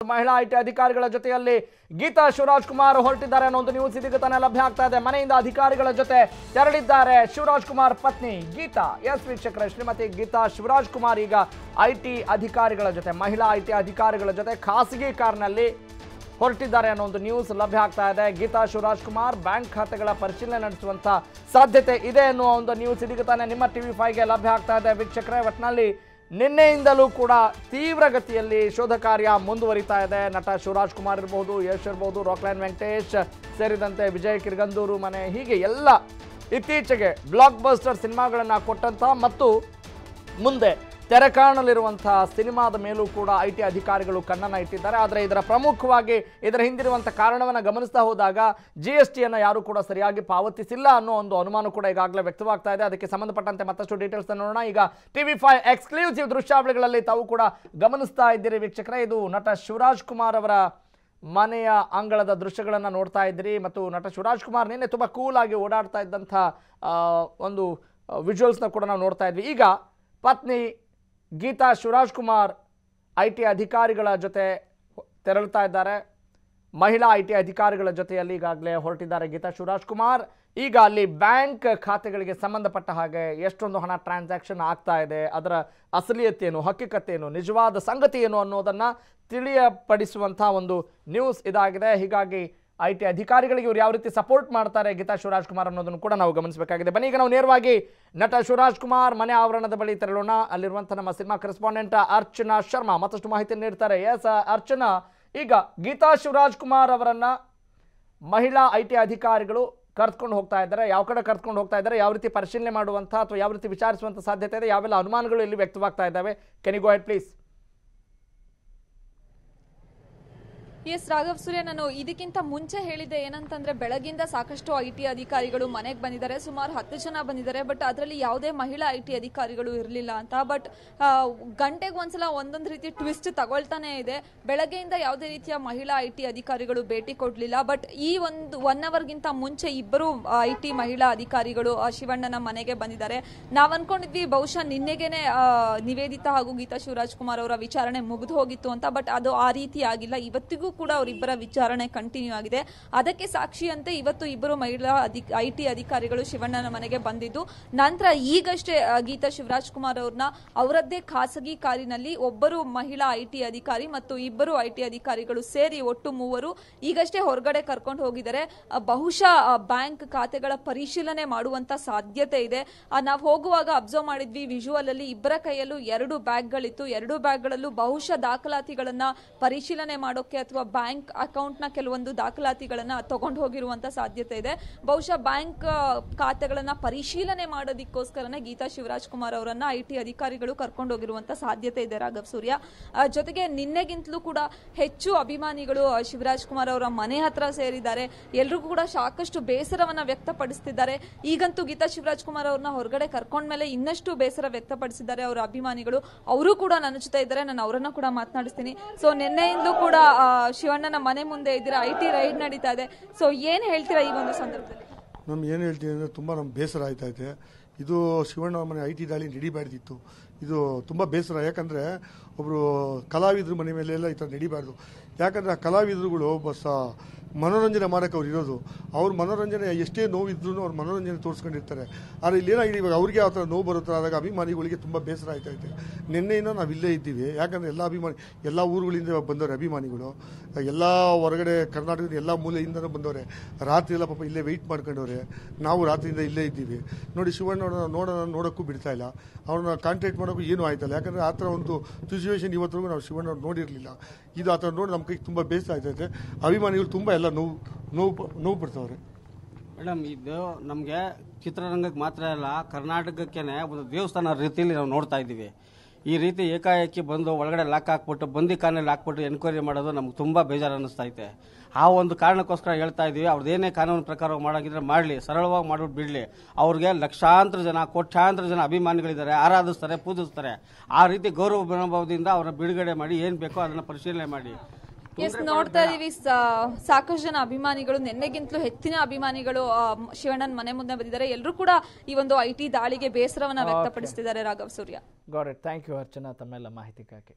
ಮಹಿಳಾ ಐಟಿ ಅಧಿಕಾರಿಗಳ ಜೊತೆಯಲ್ಲಿ ಗೀತಾ ಶಿವರಾಜ್ ಕುಮಾರ್ ಹೊರಟಿದ್ದಾರೆ ಅನ್ನೋ ಒಂದು ನ್ಯೂಸ್ ಇದೀಗ ತಾನೇ ಲಭ್ಯ ಆಗ್ತಾ ಇದೆ. ಮನೆಯಿಂದ ಅಧಿಕಾರಿಗಳ ಜೊತೆ ತೆರಳಿದ್ದಾರೆ ಶಿವರಾಜ್ ಕುಮಾರ್ ಪತ್ನಿ ಗೀತಾ. ಎಸ್ ವೀಕ್ಷಕರೇ, ಶ್ರೀಮತಿ ಗೀತಾ ಶಿವರಾಜ್ ಕುಮಾರ್ ಈಗ ಐಟಿ ಅಧಿಕಾರಿಗಳ ಜೊತೆ, ಮಹಿಳಾ ಐಟಿ ಅಧಿಕಾರಿಗಳ ಜೊತೆ ಖಾಸಗಿ ಕಾರ್ನಲ್ಲಿ ಹೊರಟಿದ್ದಾರೆ ಅನ್ನೋ ಒಂದು ನ್ಯೂಸ್ ಲಭ್ಯ ಆಗ್ತಾ ಇದೆ. ಗೀತಾ ಶಿವರಾಜ್ ಕುಮಾರ್ ಬ್ಯಾಂಕ್ ಖಾತೆಗಳ ಪರಿಶೀಲನೆ ನಡೆಸುವಂತ ಸಾಧ್ಯತೆ ಇದೆ ಅನ್ನೋ ಒಂದು ನ್ಯೂಸ್ ಇದೀಗ ತಾನೇ ನಿಮ್ಮ TV5ಗೆ ಲಭ್ಯ ಆಗ್ತಾ ಇದೆ. ವೀಕ್ಷಕರೇ, ಒಟ್ಟಿನಲ್ಲಿ ನಿನ್ನೆಯಿಂದಲೂ ಕೂಡ ತೀವ್ರಗತಿಯಲ್ಲಿ ಶೋಧ ಕಾರ್ಯ ಮುಂದುವರಿತಾ ಇದೆ. ನಟ ಶಿವರಾಜ್ ಕುಮಾರ್ ಇರಬಹುದು, ಯಶ್ ಇರಬಹುದು, ರಾಕ್ಲೈನ್ ವೆಂಕಟೇಶ್ ಸೇರಿದಂತೆ ವಿಜಯ್ ಕಿರ್ಗಂದೂರು ಮನೆ, ಹೀಗೆ ಎಲ್ಲ ಇತ್ತೀಚೆಗೆ ಬ್ಲಾಕ್ ಬಸ್ಟರ್ ಸಿನಿಮಾಗಳನ್ನು ಕೊಟ್ಟಂತ ಮತ್ತು ಮುಂದೆ ತೆರೆ ಕಾಣಲಿರುವಂತಹ ಸಿನಿಮಾದ ಮೇಲೂ ಕೂಡ ಐಟಿ ಅಧಿಕಾರಿಗಳು ಕಣ್ಣನ್ನು ಇಟ್ಟಿದ್ದಾರೆ. ಆದರೆ ಇದರ ಪ್ರಮುಖವಾಗಿ ಇದರ ಹಿಂದಿರುವಂಥ ಕಾರಣವನ್ನು ಗಮನಿಸ್ತಾ ಹೋದಾಗ GSTಯನ್ನು ಯಾರು ಕೂಡ ಸರಿಯಾಗಿ ಪಾವತಿಸಿಲ್ಲ ಅನ್ನೋ ಒಂದು ಅನುಮಾನ ಕೂಡ ಈಗಾಗಲೇ ವ್ಯಕ್ತವಾಗ್ತಾ ಇದೆ. ಅದಕ್ಕೆ ಸಂಬಂಧಪಟ್ಟಂತೆ ಮತ್ತಷ್ಟು ಡೀಟೇಲ್ಸ್ ನೋಡೋಣ. ಈಗ TV5 ಎಕ್ಸ್ಕ್ಲೂಸಿವ್ ದೃಶ್ಯಾವಳಿಗಳಲ್ಲಿ ತಾವು ಕೂಡ ಗಮನಿಸ್ತಾ ಇದ್ದೀರಿ ವೀಕ್ಷಕರೇ. ಇದು ನಟ ಶಿವರಾಜ್ ಕುಮಾರ್ ಅವರ ಮನೆಯ ಅಂಗಳದ ದೃಶ್ಯಗಳನ್ನು ನೋಡ್ತಾ ಇದ್ದೀರಿ. ಮತ್ತು ನಟ ಶಿವರಾಜ್ ಕುಮಾರ್ ನಿನ್ನೆ ತುಂಬ ಕೂಲ್ ಆಗಿ ಓಡಾಡ್ತಾ ಇದ್ದಂಥ ಒಂದು ವಿಜುವಲ್ಸ್ನ ಕೂಡ ನಾವು ನೋಡ್ತಾ ಇದ್ವಿ. ಈಗ ಪತ್ನಿ ಗೀತಾ ಶಿವರಾಜ್ ಕುಮಾರ್ ಐಟಿ ಅಧಿಕಾರಿಗಳ ಜೊತೆ ತೆರಳುತ್ತಾ ಇದ್ದಾರೆ. ಮಹಿಳಾ ಐಟಿ ಅಧಿಕಾರಿಗಳ ಜೊತೆಯಲ್ಲಿ ಈಗಾಗಲೇ ಹೊರಟಿದ್ದಾರೆ ಗೀತಾ ಶಿವರಾಜ್ ಕುಮಾರ್. ಈಗ ಅಲ್ಲಿ ಬ್ಯಾಂಕ್ ಖಾತೆಗಳಿಗೆ ಸಂಬಂಧಪಟ್ಟ ಹಾಗೆ ಎಷ್ಟೊಂದು ಹಣ ಟ್ರಾನ್ಸಾಕ್ಷನ್ ಆಗ್ತಾ ಇದೆ, ಅದರ ಅಸಲಿಯತ್ತೇನು, ಹಕ್ಕಿಕತ್ತೇನು, ನಿಜವಾದ ಸಂಗತಿ ಏನು ಅನ್ನೋದನ್ನು ತಿಳಿಯಪಡಿಸುವಂಥ ಒಂದು ನ್ಯೂಸ್ ಇದಾಗಿದೆ. ಹೀಗಾಗಿ ಐಟಿ ಅಧಿಕಾರಿಗಳಿಗೆ ಇವರು ಯಾವ ರೀತಿ ಸಪೋರ್ಟ್ ಮಾಡ್ತಾರೆ ಗೀತಾ ಶಿವರಾಜ್ ಕುಮಾರ್ ಅನ್ನೋದನ್ನು ಕೂಡ ನಾವು ಗಮನಿಸಬೇಕಾಗಿದೆ. ಬನ್ನಿ, ಈಗ ನಾವು ನೇರವಾಗಿ ನಟ ಶಿವರಾಜ್ ಕುಮಾರ್ ಮನೆ ಆವರಣದ ಬಳಿ ತೆರಳೋಣ. ಅಲ್ಲಿರುವಂಥ ನಮ್ಮ ಸಿನಿಮಾ ಕರೆಸ್ಪಾಂಡೆಂಟ್ ಅರ್ಚನಾ ಶರ್ಮಾ ಮತ್ತಷ್ಟು ಮಾಹಿತಿ ನೀಡ್ತಾರೆ. ಎಸ್ ಅರ್ಚನಾ, ಈಗ ಗೀತಾ ಶಿವರಾಜ್ ಕುಮಾರ್ ಅವರನ್ನ ಮಹಿಳಾ ಐಟಿ ಅಧಿಕಾರಿಗಳು ಕರೆದುಕೊಂಡು ಹೋಗ್ತಾ ಇದ್ದಾರೆ. ಯಾವ ಕಡೆ ಕರೆದುಕೊಂಡು ಹೋಗ್ತಾ ಇದ್ದಾರೆ, ಯಾವ ರೀತಿ ಪರಿಶೀಲನೆ ಮಾಡುವಂಥ ಅಥವಾ ಯಾವ ರೀತಿ ವಿಚಾರಿಸುವಂಥ ಸಾಧ್ಯತೆ ಇದೆ, ಯಾವೆಲ್ಲ ಅನುಮಾನಗಳು ಇಲ್ಲಿ ವ್ಯಕ್ತವಾಗ್ತಾ ಇದ್ದಾವೆ? Can you go ahead please? Yes Raghav Surya, ನಾನು ಇದಕ್ಕಿಂತ ಮುಂಚೆ ಹೇಳಿದ್ದೆ ಏನಂತಂದ್ರೆ ಬೆಳಗಿಂದ ಸಾಕಷ್ಟು ಐಟಿ ಅಧಿಕಾರಿಗಳು ಮನೆಗೆ ಬಂದಿದ್ದಾರೆ, ಸುಮಾರು 10 ಜನ ಬಂದಿದ್ದಾರೆ. ಬಟ್ ಅದರಲ್ಲಿ ಯಾವುದೇ ಮಹಿಳಾ ಐಟಿ ಅಧಿಕಾರಿಗಳು ಇರಲಿಲ್ಲ ಅಂತ. ಬಟ್ ಗಂಟೆಗೆ ಒಂದ್ಸಲ ಒಂದೊಂದು ರೀತಿ ಟ್ವಿಸ್ಟ್ ತಗೊಳ್ತಾನೆ ಇದೆ. ಬೆಳಗ್ಗೆಯಿಂದ ಯಾವುದೇ ರೀತಿಯ ಮಹಿಳಾ ಐಟಿ ಅಧಿಕಾರಿಗಳು ಭೇಟಿ ಕೊಡ್ಲಿಲ್ಲ. ಬಟ್ ಈ ಒಂದು 1 ಅವರ್ಗಿಂತ ಮುಂಚೆ ಇಬ್ಬರು ಐಟಿ ಮಹಿಳಾ ಅಧಿಕಾರಿಗಳು ಶಿವಣ್ಣನ ಮನೆಗೆ ಬಂದಿದ್ದಾರೆ. ನಾವ್ ಅನ್ಕೊಂಡಿದ್ವಿ ಬಹುಶಃ ನಿನ್ನೆಗೆನೆ ನಿವೇದಿತಾ ಹಾಗೂ ಗೀತಾ ಶಿವರಾಜ್ ಕುಮಾರ್ ಅವರ ವಿಚಾರಣೆ ಮುಗಿದು ಹೋಗಿತ್ತು ಅಂತ. ಬಟ್ ಅದು ಆ ರೀತಿ ಆಗಿಲ್ಲ. ಇವತ್ತಿಗೂ ಕೂಡ ಅವರಿಬ್ಬರ ವಿಚಾರಣೆ ಕಂಟಿನ್ಯೂ ಆಗಿದೆ. ಅದಕ್ಕೆ ಸಾಕ್ಷಿಯಂತೆ ಇವತ್ತು ಇಬ್ಬರು ಮಹಿಳಾ ಐಟಿ ಅಧಿಕಾರಿಗಳು ಶಿವಣ್ಣನ ಮನೆಗೆ ಬಂದಿದ್ದು, ನಂತರ ಈಗಷ್ಟೇ ಗೀತಾ ಶಿವರಾಜ್ ಕುಮಾರ್ ಅವ್ರನ್ನ ಅವರದ್ದೇ ಖಾಸಗಿ ಕಾರಿನಲ್ಲಿ ಒಬ್ಬರು ಮಹಿಳಾ ಐಟಿ ಅಧಿಕಾರಿ ಮತ್ತು ಇಬ್ಬರು ಐಟಿ ಅಧಿಕಾರಿಗಳು ಸೇರಿ ಒಟ್ಟು 3 ಈಗಷ್ಟೇ ಹೊರಗಡೆ ಕರ್ಕೊಂಡು ಹೋಗಿದ್ದಾರೆ. ಬಹುಶಃ ಬ್ಯಾಂಕ್ ಖಾತೆಗಳ ಪರಿಶೀಲನೆ ಮಾಡುವಂತ ಸಾಧ್ಯತೆ ಇದೆ. ನಾವು ಹೋಗುವಾಗ ಅಬ್ಸರ್ವ್ ಮಾಡಿದ್ವಿ, ವಿಜುವಲ್ ಅಲ್ಲಿ ಇಬ್ಬರ ಕೈಯಲ್ಲೂ 2 ಬ್ಯಾಗ್ಗಳಿತ್ತು. 2 ಬ್ಯಾಗ್ಗಳಲ್ಲೂ ಬಹುಶಃ ದಾಖಲಾತಿಗಳನ್ನ ಪರಿಶೀಲನೆ ಮಾಡೋಕೆ ಅಥವಾ ಬ್ಯಾಂಕ್ ಅಕೌಂಟ್ ನ ಕೆಲವೊಂದು ದಾಖಲಾತಿಗಳನ್ನ ತಗೊಂಡು ಹೋಗಿರುವಂತ ಸಾಧ್ಯತೆ ಇದೆ. ಬಹುಶಃ ಬ್ಯಾಂಕ್ ಖಾತೆಗಳನ್ನ ಪರಿಶೀಲನೆ ಮಾಡೋದಕ್ಕೋಸ್ಕರನೇ ಗೀತಾ ಶಿವರಾಜ್ ಕುಮಾರ್ ಅವರನ್ನ ಐಟಿ ಅಧಿಕಾರಿಗಳು ಕರ್ಕೊಂಡು ಹೋಗಿರುವಂತ ಸಾಧ್ಯತೆ ಇದೆ ರಾಘವ್ ಸೂರ್ಯ. ಜೊತೆಗೆ ನಿನ್ನೆಗಿಂತಲೂ ಕೂಡ ಹೆಚ್ಚು ಅಭಿಮಾನಿಗಳು ಶಿವರಾಜ್ ಕುಮಾರ್ ಅವರ ಮನೆ ಹತ್ರ ಸೇರಿದ್ದಾರೆ. ಎಲ್ರಿಗೂ ಕೂಡ ಸಾಕಷ್ಟು ಬೇಸರವನ್ನ ವ್ಯಕ್ತಪಡಿಸುತ್ತಿದ್ದಾರೆ. ಈಗಂತೂ ಗೀತಾ ಶಿವರಾಜ್ ಕುಮಾರ್ ಅವ್ರನ್ನ ಹೊರಗಡೆ ಕರ್ಕೊಂಡ್ಮೇಲೆ ಇನ್ನಷ್ಟು ಬೇಸರ ವ್ಯಕ್ತಪಡಿಸಿದ್ದಾರೆ ಅವರ ಅಭಿಮಾನಿಗಳು. ಅವರು ಕೂಡ ನನ್ನ ಜೊತೆ ಇದ್ದಾರೆ, ನಾನು ಅವರನ್ನ ಕೂಡ ಮಾತನಾಡಿಸ್ತೀನಿ. ಸೊ ನಿನ್ನೆಯಿಂದಲೂ ಕೂಡ ಶಿವಣ್ಣನ ಮನೆ ಮುಂದೆ ಇದ್ದೀರಾ, ಐಟಿ ರೈಡ್ ನಡೀತಾ ಇದೆ. ಸೊ ಏನ್ ಹೇಳ್ತೀರಾ ಈ ಒಂದು ಸಂದರ್ಭದಲ್ಲಿ? ನಮ್ಗೆ ಏನು ಹೇಳ್ತೀನಿ ಅಂದರೆ ತುಂಬ ನಮ್ಗೆ ಬೇಸರ ಆಯ್ತಾ ಇದೆ. ಇದು ಶಿವಣ್ಣ ಮನೆ ಐಟಿ ದಾಳಿ ನಡಿಬಾರ್ದಿತ್ತು. ಇದು ತುಂಬ ಬೇಸರ. ಯಾಕಂದರೆ ಒಬ್ಬರು ಕಲಾವಿದ್ರ ಮನೆ ಮೇಲೆಲ್ಲ ಈ ಥರ ನಡಿಬಾರ್ದು. ಯಾಕಂದರೆ ಆ ಕಲಾವಿದರುಗಳು ಮನೋರಂಜನೆ ಮಾಡೋಕೆ ಅವ್ರು ಇರೋದು. ಅವ್ರ ಮನೋರಂಜನೆ ಎಷ್ಟೇ ನೋವಿದ್ರೂ ಅವ್ರು ಮನೋರಂಜನೆ ತೋರಿಸ್ಕೊಂಡಿರ್ತಾರೆ. ಆದರೆ ಇಲ್ಲೇನಾಗಿದೆ, ಇವಾಗ ಅವ್ರಿಗೆ ಆ ಥರ ನೋವು ಬರುತ್ತೆ. ಆದಾಗ ಅಭಿಮಾನಿಗಳಿಗೆ ತುಂಬ ಬೇಸರ ಆಯ್ತಾ ಇದೆ. ನಿನ್ನೆಯಿಂದ ನಾವು ಇಲ್ಲೇ ಇದ್ದೀವಿ. ಯಾಕಂದರೆ ಎಲ್ಲ ಊರುಗಳಿಂದ ಬಂದವ್ರೆ ಅಭಿಮಾನಿಗಳು, ಎಲ್ಲ ಹೊರಗಡೆ ಕರ್ನಾಟಕದ ಎಲ್ಲ ಮೂಲೆಯಿಂದನೂ ಬಂದವ್ರೆ. ರಾತ್ರಿ ಎಲ್ಲ ಪಾಪ ಇಲ್ಲೇ ವೆಯ್ಟ್ ಮಾಡ್ಕೊಂಡವ್ರೆ. ನಾವು ರಾತ್ರಿಯಿಂದ ಇಲ್ಲೇ ಇದ್ದೀವಿ. ನೋಡಿ, ಶಿವಣ್ಣ ನೋಡೋಕ್ಕೂ ಬಿಡ್ತಾ ಇಲ್ಲ, ಅವ್ರನ್ನ ಕಾಂಟ್ಯಾಕ್ಟ್ ಮಾಡೋಕ್ಕೂ ಏನೂ ಆಯ್ತಲ್ಲ. ಯಾಕಂದರೆ ಆ ಥರ ಒಂದು ಸಿಚುವೇಶನ್ ಇವತ್ತರೆಗೂ ನಾವು ಶಿವಣ್ಣ ನೋಡಿರಲಿಲ್ಲ. ಇದು ಆ ಥರ ನೋಡಿ ನಮ್ಮ ಕೈಗೆ ತುಂಬ ಬೇಸರ ಆಯ್ತೈತೆ. ಅಭಿಮಾನಿಗಳು ತುಂಬ ಎಲ್ಲ ನೋವು ಪಡ್ತಾವ್ರೆ. ಮೇಡಮ್, ಇದು ನಮಗೆ ಚಿತ್ರರಂಗಕ್ಕೆ ಮಾತ್ರ ಅಲ್ಲ, ಕರ್ನಾಟಕಕ್ಕೇನೆ ಒಂದು ದೇವಸ್ಥಾನ ರೀತಿಯಲ್ಲಿ ನಾವು ನೋಡ್ತಾ ಇದ್ದೀವಿ. ಈ ರೀತಿ ಏಕಾಏಕಿ ಬಂದು ಒಳಗಡೆ ಲಾಕ್ ಹಾಕ್ಬಿಟ್ಟು ಬಂದಿ ಕಾನಲ್ಲಿ ಹಾಕ್ಬಿಟ್ಟು ಎನ್ಕ್ವೈರಿ ಮಾಡೋದು ನಮ್ಗೆ ತುಂಬ ಬೇಜಾರು ಅನ್ನಿಸ್ತಾ ಐತೆ. ಆ ಒಂದು ಕಾರಣಕ್ಕೋಸ್ಕರ ಹೇಳ್ತಾ ಇದ್ದೀವಿ, ಅವ್ರದ್ದೇನೇ ಕಾನೂನು ಪ್ರಕಾರ ಮಾಡೋಂಗಿದ್ರೆ ಮಾಡಲಿ, ಸರಳವಾಗಿ ಮಾಡ್ಬಿಟ್ಟು ಬಿಡಲಿ. ಅವ್ರಿಗೆ ಲಕ್ಷಾಂತರ ಜನ, ಕೋಟ್ಯಾಂತರ ಜನ ಅಭಿಮಾನಿಗಳಿದ್ದಾರೆ, ಆರಾಧಿಸ್ತಾರೆ, ಪೂಜಿಸ್ತಾರೆ. ಆ ರೀತಿ ಗೌರವ ಮನೋಭಾವದಿಂದ ಅವ್ರನ್ನ ಬಿಡುಗಡೆ ಮಾಡಿ ಏನು ಬೇಕೋ ಅದನ್ನು ಪರಿಶೀಲನೆ ಮಾಡಿ. ಎಸ್, ನೋಡ್ತಾ ಇದೀವಿ ಸಾಕಷ್ಟು ಜನ ಅಭಿಮಾನಿಗಳು, ನಿನ್ನೆಗಿಂತಲೂ ಹೆಚ್ಚಿನ ಅಭಿಮಾನಿಗಳು ಶಿವಣ್ಣನ ಮನೆ ಮುಂದೆ ಬಂದಿದ್ದಾರೆ. ಎಲ್ಲರೂ ಕೂಡ ಈ ಒಂದು ಐಟಿ ದಾಳಿಗೆ ಬೇಸರವನ್ನ ವ್ಯಕ್ತಪಡಿಸುತ್ತಿದ್ದಾರೆ Raghav Surya. Got it. Thank you Archana, ತಮ್ಮೆಲ್ಲ ಮಾಹಿತಿಗಾಗಿ.